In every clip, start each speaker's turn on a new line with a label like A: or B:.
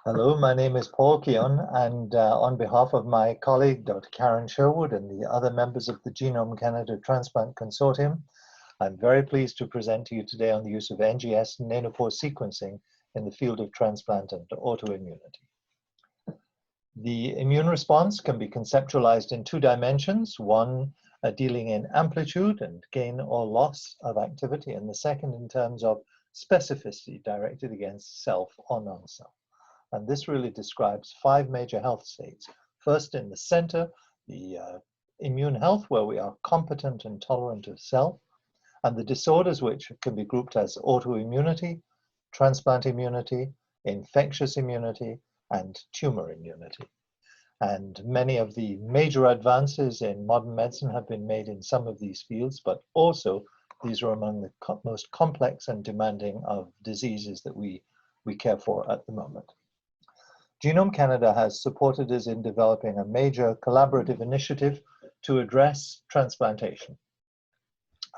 A: Hello, my name is Paul Keon, and on behalf of my colleague, Dr. Karen Sherwood, and the other members of the Genome Canada Transplant Consortium, I'm very pleased to present to you today on the use of NGS Nanopore sequencing in the field of transplant and autoimmunity. The immune response can be conceptualized in two dimensions, one dealing in amplitude and gain or loss of activity, and the second in terms of specificity directed against self or non-self. And this really describes five major health states. First, in the center, the immune health, where we are competent and tolerant of self, and the disorders which can be grouped as autoimmunity, transplant immunity, infectious immunity, and tumor immunity. And many of the major advances in modern medicine have been made in some of these fields, but also these are among the most complex and demanding of diseases that we care for at the moment. Genome Canada has supported us in developing a major collaborative initiative to address transplantation.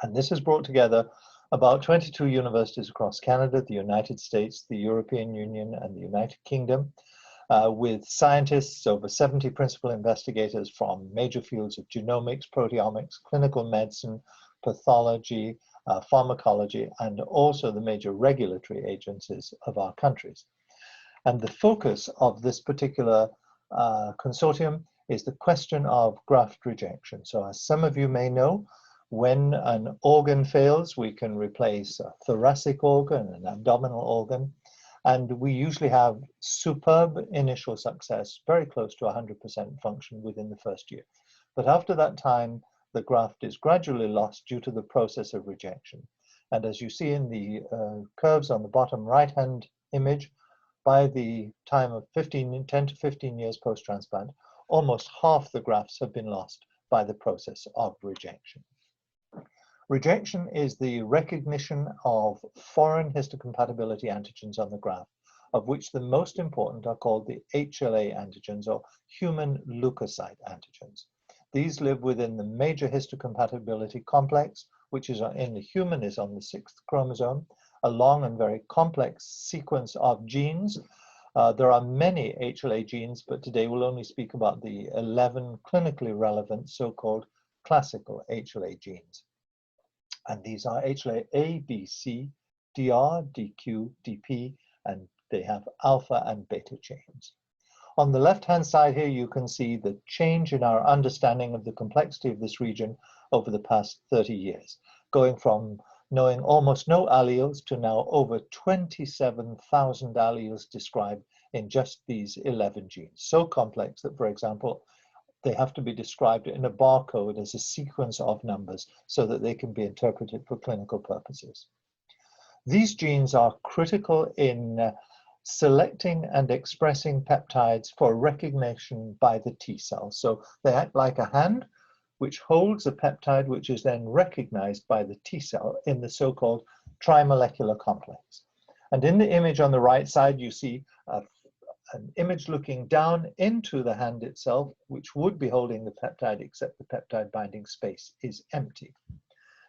A: And this has brought together about 22 universities across Canada, the United States, the European Union, and the United Kingdom, with scientists, over 70 principal investigators from major fields of genomics, proteomics, clinical medicine, pathology, pharmacology, and also the major regulatory agencies of our countries. And the focus of this particular consortium is the question of graft rejection. So as some of you may know, when an organ fails, we can replace a thoracic organ, an abdominal organ, and we usually have superb initial success, very close to 100% function within the first year. But after that time, the graft is gradually lost due to the process of rejection. And as you see in the curves on the bottom right-hand image, by the time of 10 to 15 years post-transplant, almost half the grafts have been lost by the process of rejection. Rejection is the recognition of foreign histocompatibility antigens on the graft, of which the most important are called the HLA antigens, or human leukocyte antigens. These live within the major histocompatibility complex, which is in the human is on the 6th chromosome, a long and very complex sequence of genes. There are many HLA genes, but today we'll only speak about the 11 clinically relevant so-called classical HLA genes. And these are HLA A, B, C, DR, DQ, DP, and they have alpha and beta chains. On the left-hand side here, you can see the change in our understanding of the complexity of this region over the past 30 years, going from knowing almost no alleles to now over 27,000 alleles described in just these 11 genes. So complex that, for example, they have to be described in a barcode as a sequence of numbers so that they can be interpreted for clinical purposes. These genes are critical in selecting and expressing peptides for recognition by the T cell. So they act like a hand which holds a peptide which is then recognized by the T cell in the so-called trimolecular complex. And in the image on the right side, you see an image looking down into the hand itself, which would be holding the peptide, except the peptide binding space is empty.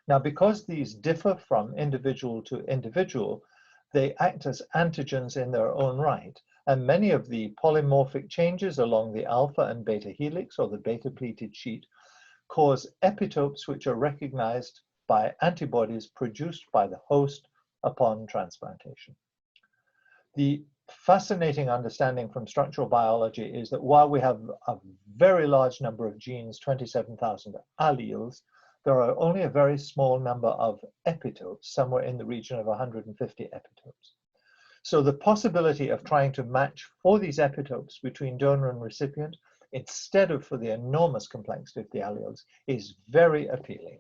A: Now, because these differ from individual to individual, they act as antigens in their own right. And many of the polymorphic changes along the alpha and beta helix, or the beta pleated sheet, cause epitopes which are recognized by antibodies produced by the host upon transplantation. The fascinating understanding from structural biology is that while we have a very large number of genes, 27,000 alleles, there are only a very small number of epitopes, somewhere in the region of 150 epitopes. So the possibility of trying to match for these epitopes between donor and recipient, instead of for the enormous complexity of the alleles, is very appealing.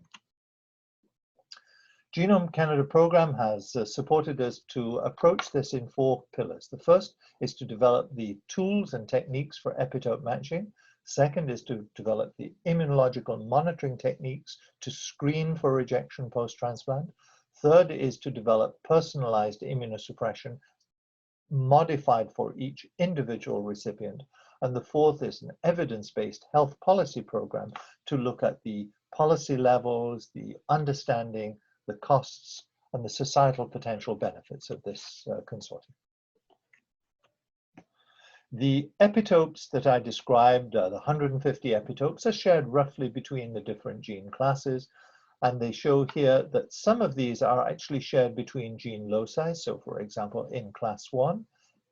A: Genome Canada program has supported us to approach this in 4 pillars. The first is to develop the tools and techniques for epitope matching. Second is to develop the immunological monitoring techniques to screen for rejection post-transplant. Third is to develop personalized immunosuppression modified for each individual recipient. And the fourth is an evidence-based health policy program to look at the policy levels, the understanding, the costs, and the societal potential benefits of this consortium. The epitopes that I described, the 150 epitopes, are shared roughly between the different gene classes. And they show here that some of these are actually shared between gene loci. So for example, in class 1,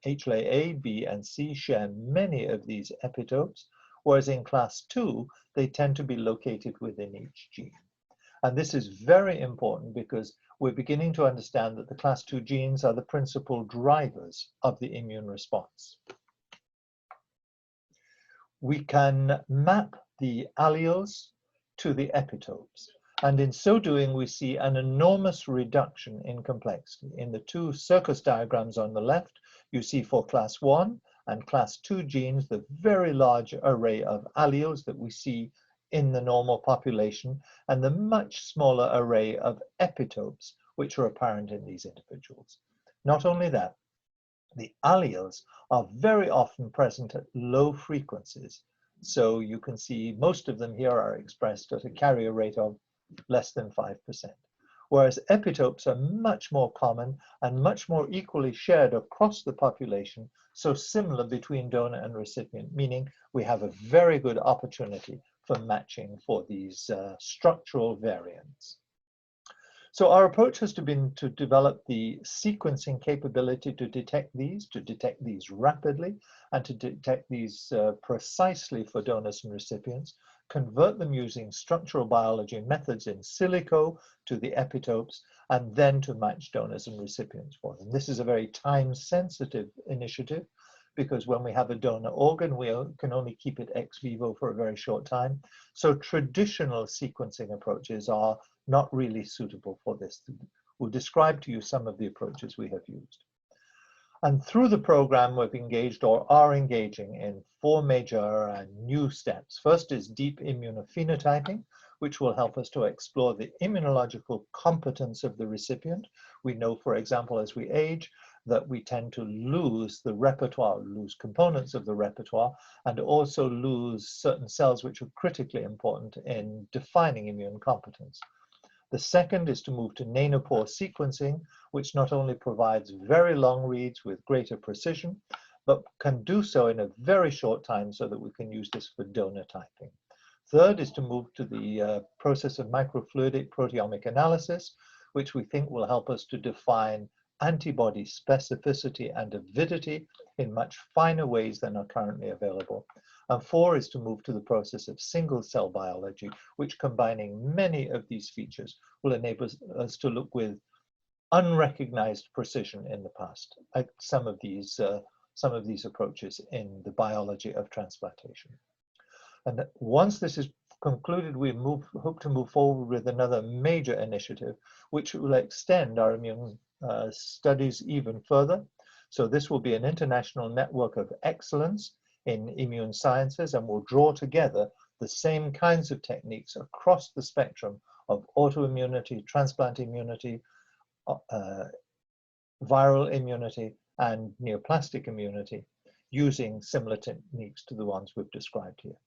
A: HLA-A, B, and C share many of these epitopes, whereas in class 2, they tend to be located within each gene. And this is very important because we're beginning to understand that the class 2 genes are the principal drivers of the immune response. We can map the alleles to the epitopes. And in so doing, we see an enormous reduction in complexity. In the two circus diagrams on the left, you see for class 1 and class 2 genes, the very large array of alleles that we see in the normal population, and the much smaller array of epitopes, which are apparent in these individuals. Not only that, the alleles are very often present at low frequencies. So you can see most of them here are expressed at a carrier rate of less than 5%, whereas epitopes are much more common and much more equally shared across the population, so similar between donor and recipient, meaning we have a very good opportunity for matching for these structural variants. So our approach has been to develop the sequencing capability to detect these rapidly, and to detect these precisely for donors and recipients, convert them using structural biology methods in silico to the epitopes, and then to match donors and recipients for them. This is a very time-sensitive initiative, because when we have a donor organ, we can only keep it ex vivo for a very short time. So traditional sequencing approaches are not really suitable for this. We'll describe to you some of the approaches we have used. And through the program, we've engaged or are engaging in 4 major and new steps. First is deep immunophenotyping, which will help us to explore the immunological competence of the recipient. We know, for example, as we age, that we tend to lose the repertoire, lose components of the repertoire, and also lose certain cells which are critically important in defining immune competence. The second is to move to nanopore sequencing, which not only provides very long reads with greater precision, but can do so in a very short time so that we can use this for donor typing. Third is to move to the process of microfluidic proteomic analysis, which we think will help us to define antibody specificity and avidity in much finer ways than are currently available. And 4 is to move to the process of single cell biology, which, combining many of these features, will enable us to look with unrecognized precision in the past at some of these approaches in the biology of transplantation. And once this is concluded, we hope to move forward with another major initiative, which will extend our immune studies even further. So this will be an international network of excellence in immune sciences, and will draw together the same kinds of techniques across the spectrum of autoimmunity, transplant immunity, viral immunity, and neoplastic immunity, using similar techniques to the ones we've described here.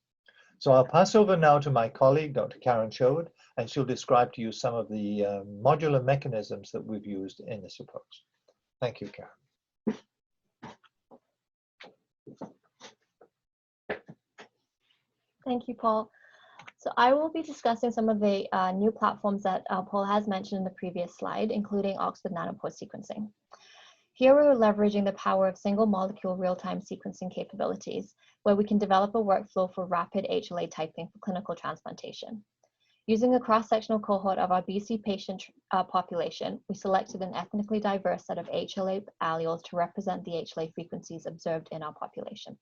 A: So I'll pass over now to my colleague, Dr. Karen Sherwood, and she'll describe to you some of the modular mechanisms that we've used in this approach. Thank you, Karen.
B: Thank you, Paul. So I will be discussing some of the new platforms that Paul has mentioned in the previous slide, including Oxford Nanopore sequencing. Here we're leveraging the power of single molecule real-time sequencing capabilities, where we can develop a workflow for rapid HLA typing for clinical transplantation. Using a cross-sectional cohort of our BC patient population, we selected an ethnically diverse set of HLA alleles to represent the HLA frequencies observed in our population.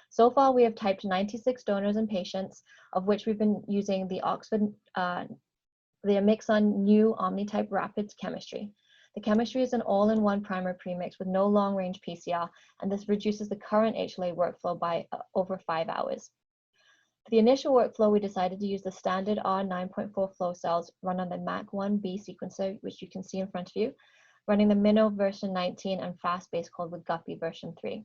B: So far, we have typed 96 donors and patients, of which we've been using the Omics new Omnitype Rapid chemistry. The chemistry is an all-in-one primer premix with no long-range PCR, and this reduces the current HLA workflow by over 5 hours. For the initial workflow, we decided to use the standard R9.4 flow cells run on the MAC1B sequencer, which you can see in front of you, running the Amino version 19 and fast base called with Guppy version 3.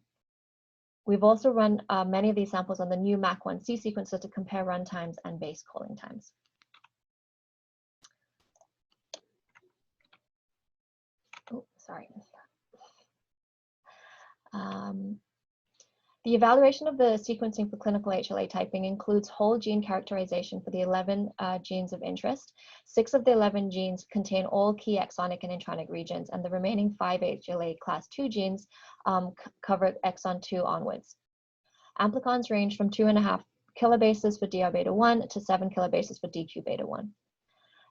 B: We've also run many of these samples on the new MAC1C sequencer to compare run times and base calling times. Oh, sorry. The evaluation of the sequencing for clinical HLA typing includes whole gene characterization for the 11 genes of interest. 6 of the 11 genes contain all key exonic and intronic regions, and the remaining 5 HLA class 2 genes cover exon 2 onwards. Amplicons range from 2.5 kilobases for DR beta 1 to 7 kilobases for DQ beta 1.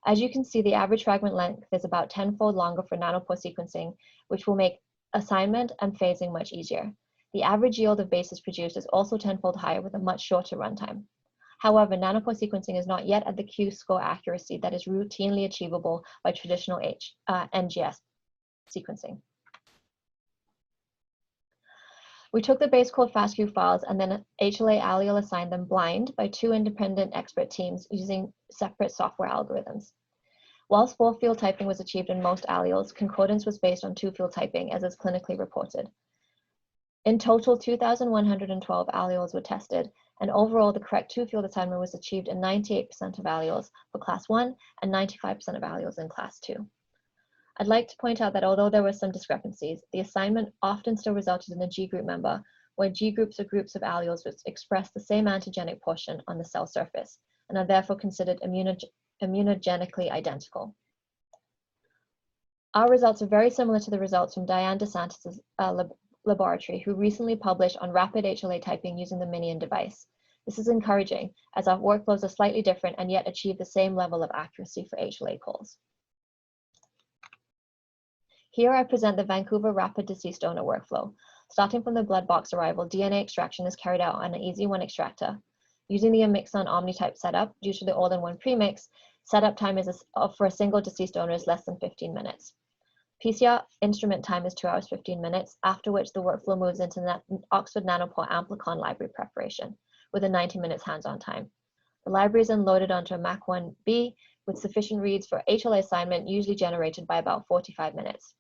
B: As you can see, the average fragment length is about 10-fold longer for nanopore sequencing, which will make assignment and phasing much easier. The average yield of bases produced is also 10-fold higher with a much shorter runtime. However, nanopore sequencing is not yet at the Q-score accuracy that is routinely achievable by traditional NGS sequencing. We took the base called FASTQ files and then HLA allele assigned them blind by 2 independent expert teams using separate software algorithms. Whilst 4-field typing was achieved in most alleles, concordance was based on 2-field typing as is clinically reported. In total, 2,112 alleles were tested, and overall the correct 2-field assignment was achieved in 98% of alleles for class 1 and 95% of alleles in class 2. I'd like to point out that although there were some discrepancies, the assignment often still resulted in a G group member, where G groups are groups of alleles which express the same antigenic portion on the cell surface, and are therefore considered immunogenically identical. Our results are very similar to the results from Diane DeSantis' laboratory, who recently published on rapid HLA typing using the Minion device. This is encouraging, as our workflows are slightly different and yet achieve the same level of accuracy for HLA calls. Here I present the Vancouver rapid deceased donor workflow. Starting from the blood box arrival, DNA extraction is carried out on an EZ1 extractor. Using the Omixon Omnitype setup, due to the all-in-one premix, setup time for a single deceased donor is less than 15 minutes. PCR instrument time is 2 hours 15 minutes, after which the workflow moves into Oxford Nanopore Amplicon library preparation, with a 90 minutes hands-on time. The library is then loaded onto a Mac1B with sufficient reads for HLA assignment, usually generated by about 45 minutes.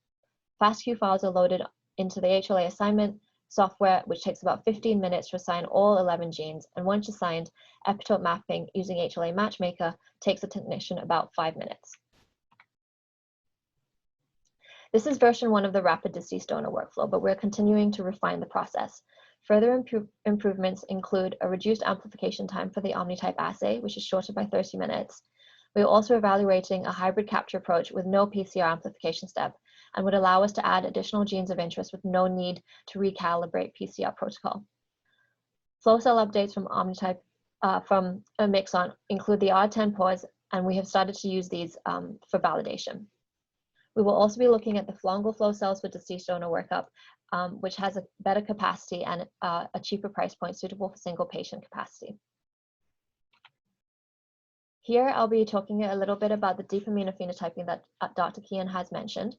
B: FASTQ files are loaded into the HLA assignment software, which takes about 15 minutes to assign all 11 genes, and once assigned, epitope mapping using HLA Matchmaker takes a technician about 5 minutes. This is version 1 of the rapid deceased donor workflow, but we're continuing to refine the process. Further improvements include a reduced amplification time for the Omnitype assay, which is shortened by 30 minutes. We are also evaluating a hybrid capture approach with no PCR amplification step, and would allow us to add additional genes of interest with no need to recalibrate PCR protocol. Flow cell updates from Omnitype from Omixon include the odd 10 pause, and we have started to use these for validation. We will also be looking at the fungal flow cells for deceased donor workup, which has a better capacity and a cheaper price point suitable for single patient capacity. Here, I'll be talking a little bit about the deep immunophenotyping that Dr. Kean has mentioned.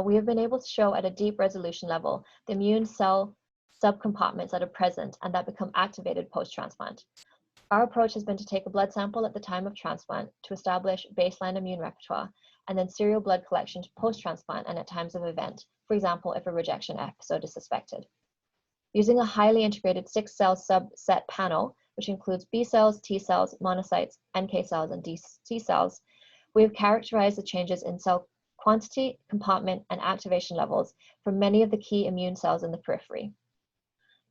B: We have been able to show at a deep resolution level the immune cell subcompartments that are present and that become activated post-transplant. Our approach has been to take a blood sample at the time of transplant to establish baseline immune repertoire, and then serial blood collection post-transplant and at times of event, for example, if a rejection episode is suspected. Using a highly integrated 6-cell subset panel, which includes B cells, T cells, monocytes, NK cells, and DC cells, we have characterized the changes in cell quantity, compartment, and activation levels for many of the key immune cells in the periphery.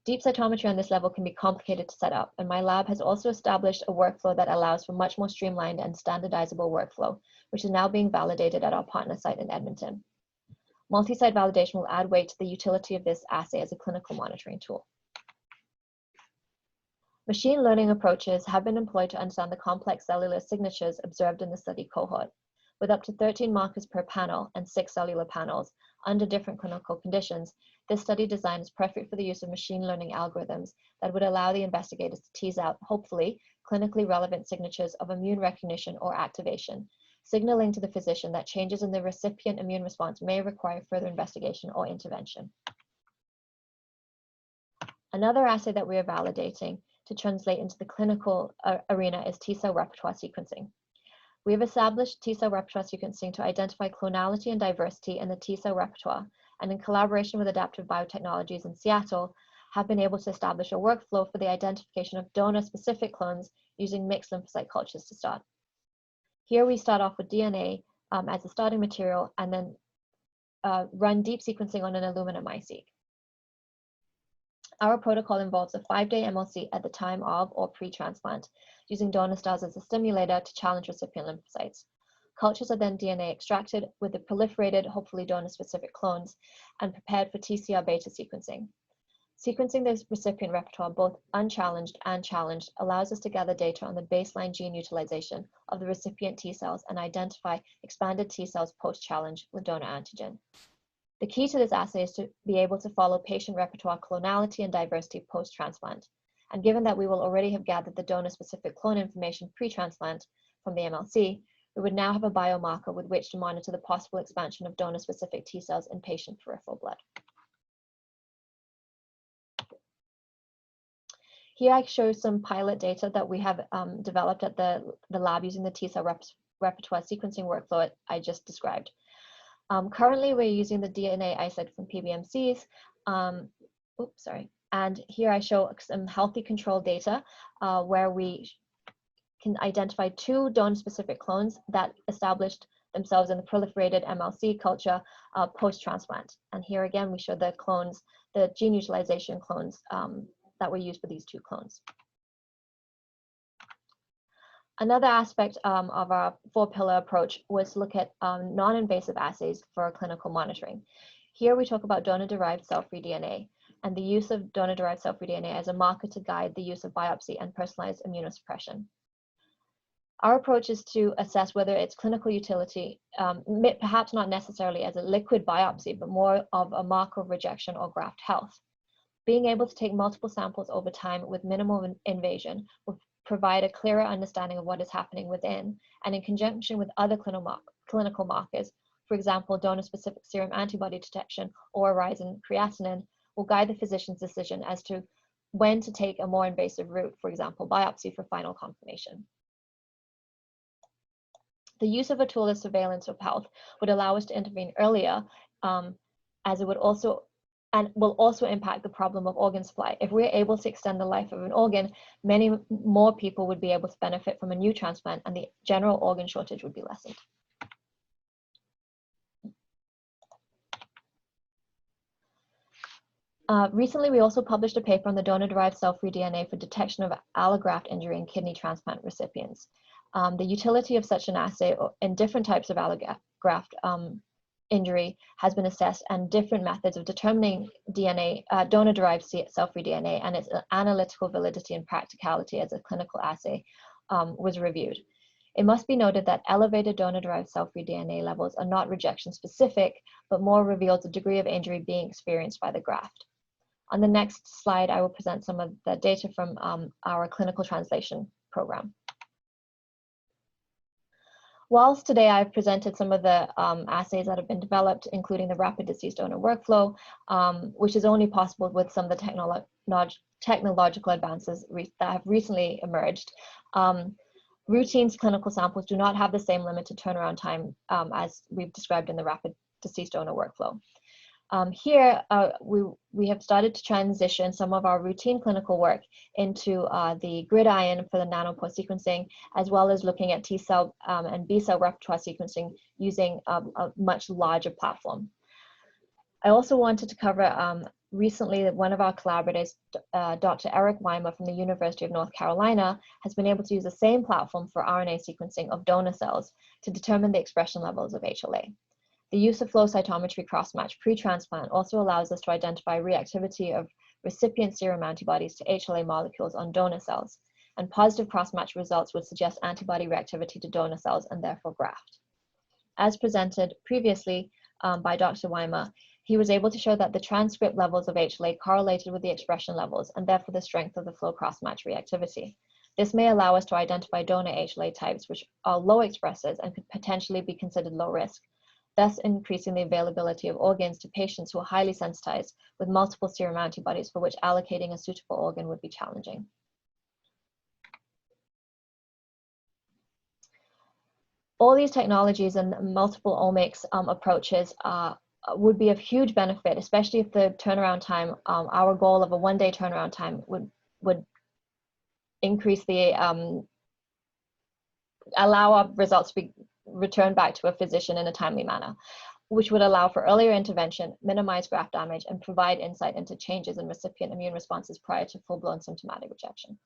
B: Deep cytometry on this level can be complicated to set up, and my lab has also established a workflow that allows for much more streamlined and standardizable workflow, which is now being validated at our partner site in Edmonton. Multi-site validation will add weight to the utility of this assay as a clinical monitoring tool. Machine learning approaches have been employed to understand the complex cellular signatures observed in the study cohort. With up to 13 markers per panel and 6 cellular panels under different clinical conditions, this study design is perfect for the use of machine learning algorithms that would allow the investigators to tease out, hopefully, clinically relevant signatures of immune recognition or activation, signaling to the physician that changes in the recipient immune response may require further investigation or intervention. Another assay that we are validating to translate into the clinical arena is T-cell repertoire sequencing. We have established T-cell repertoire sequencing to identify clonality and diversity in the T-cell repertoire, and in collaboration with Adaptive Biotechnologies in Seattle, have been able to establish a workflow for the identification of donor-specific clones using mixed lymphocyte cultures to start. Here we start off with DNA as a starting material, and then run deep sequencing on an Illumina MiSeq. Our protocol involves a 5-day MLC at the time of or pre-transplant, using donor cells as a stimulator to challenge recipient lymphocytes. Cultures are then DNA extracted with the proliferated, hopefully donor-specific clones, and prepared for TCR beta sequencing. Sequencing the recipient repertoire, both unchallenged and challenged, allows us to gather data on the baseline gene utilization of the recipient T cells and identify expanded T cells post-challenge with donor antigen. The key to this assay is to be able to follow patient repertoire clonality and diversity post-transplant. And given that we will already have gathered the donor-specific clone information pre-transplant from the MLC, we would now have a biomarker with which to monitor the possible expansion of donor-specific T cells in patient peripheral blood. Here I show some pilot data that we have developed at the lab using the T cell repertoire sequencing workflow I just described. Currently, we're using the DNA isolate from PBMCs. And here I show some healthy control data where we can identify 2 donor-specific clones that established themselves in the proliferated MLC culture post-transplant. And here again, we show the clones, the gene utilization clones that were used for these 2 clones. Another aspect of our 4-pillar approach was to look at non-invasive assays for clinical monitoring. Here we talk about donor-derived cell-free DNA and the use of donor-derived cell-free DNA as a marker to guide the use of biopsy and personalized immunosuppression. Our approach is to assess whether its clinical utility, perhaps not necessarily as a liquid biopsy, but more of a marker of rejection or graft health. Being able to take multiple samples over time with minimal invasion will provide a clearer understanding of what is happening within, and in conjunction with other clinical markers, for example, donor-specific serum antibody detection or a rise in creatinine, will guide the physician's decision as to when to take a more invasive route, for example, biopsy for final confirmation. The use of a tool as surveillance of health would allow us to intervene earlier, as it would also will also impact the problem of organ supply. If we're able to extend the life of an organ, many more people would be able to benefit from a new transplant, and the general organ shortage would be lessened. Recently, we also published a paper on the donor-derived cell-free DNA for detection of allograft injury in kidney transplant recipients. The utility of such an assay in different types of allograft injury has been assessed, and different methods of determining DNA, donor-derived cell-free DNA, and its analytical validity and practicality as a clinical assay was reviewed. It must be noted that elevated donor-derived cell-free DNA levels are not rejection-specific, but more reveal the degree of injury being experienced by the graft. On the next slide, I will present some of the data from our clinical translation program. Whilst today I've presented some of the assays that have been developed, including the rapid deceased donor workflow, which is only possible with some of the technological advances that have recently emerged, routine clinical samples do not have the same limited turnaround time as we've described in the rapid deceased donor workflow. Here, we have started to transition some of our routine clinical work into the GridION for the Nanopore sequencing, as well as looking at T cell and B cell repertoire sequencing using a much larger platform. I also wanted to cover recently that one of our collaborators, Dr. Eric Weimer from the University of North Carolina, has been able to use the same platform for RNA sequencing of donor cells to determine the expression levels of HLA. The use of flow cytometry cross-match pre-transplant also allows us to identify reactivity of recipient serum antibodies to HLA molecules on donor cells, and positive cross-match results would suggest antibody reactivity to donor cells and therefore graft. As presented previously by Dr. Weimer, he was able to show that the transcript levels of HLA correlated with the expression levels and therefore the strength of the flow cross-match reactivity. This may allow us to identify donor HLA types which are low expressors and could potentially be considered low risk, thus increasing the availability of organs to patients who are highly sensitized with multiple serum antibodies for which allocating a suitable organ would be challenging. All these technologies and multiple omics approaches would be of huge benefit, especially if the turnaround time, our goal of a one-day turnaround time would increase the, allow our results to be returned back to a physician in a timely manner. which would allow for earlier intervention, minimize graft damage, and provide insight into changes in recipient immune responses prior to full-blown symptomatic rejection.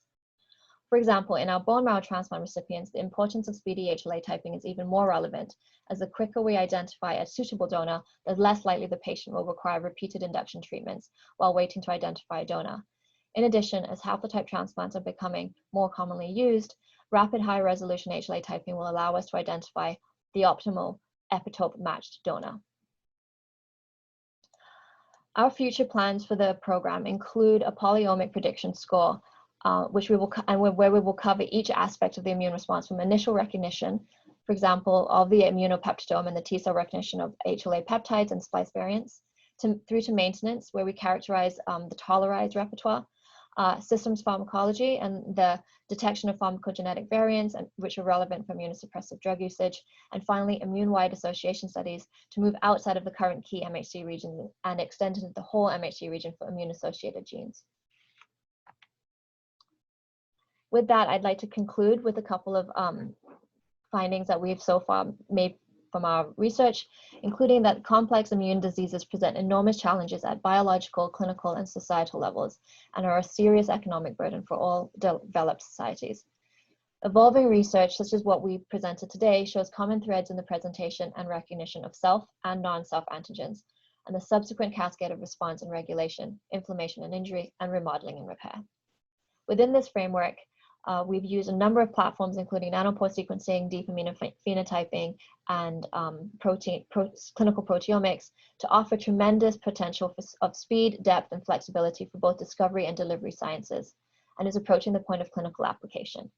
B: For example, in our bone marrow transplant recipients, the importance of speedy HLA typing is even more relevant, as the quicker we identify a suitable donor, the less likely the patient will require repeated induction treatments while waiting to identify a donor. In addition, as haplotype transplants are becoming more commonly used, rapid high-resolution HLA typing will allow us to identify the optimal epitope matched donor. Our future plans for the program include a polyomic prediction score, where we will cover each aspect of the immune response from initial recognition, for example, of the immunopeptidome and the T cell recognition of HLA peptides and splice variants, through to maintenance, where we characterize the tolerized repertoire, systems pharmacology and the detection of pharmacogenetic variants which are relevant for immunosuppressive drug usage, and finally immune-wide association studies to move outside of the current key MHC region and extend into the whole MHC region for immune-associated genes. With that, I'd like to conclude with a couple of findings that we've so far made from our research, including that complex immune diseases present enormous challenges at biological, clinical, and societal levels, and are a serious economic burden for all developed societies. Evolving research, such as what we presented today, shows common threads in the presentation and recognition of self and non-self antigens, and the subsequent cascade of response and regulation, inflammation and injury, and remodeling and repair. Within this framework, we've used a number of platforms, including nanopore sequencing, deep immunophenotyping, and clinical proteomics, to offer tremendous potential of speed, depth, and flexibility for both discovery and delivery sciences, and is approaching the point of clinical application.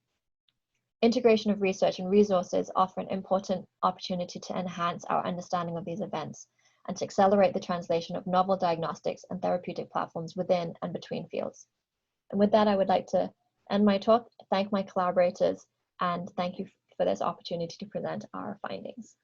B: Integration of research and resources offer an important opportunity to enhance our understanding of these events and to accelerate the translation of novel diagnostics and therapeutic platforms within and between fields. And with that, I would like to end my talk, thank my collaborators, and thank you for this opportunity to present our findings.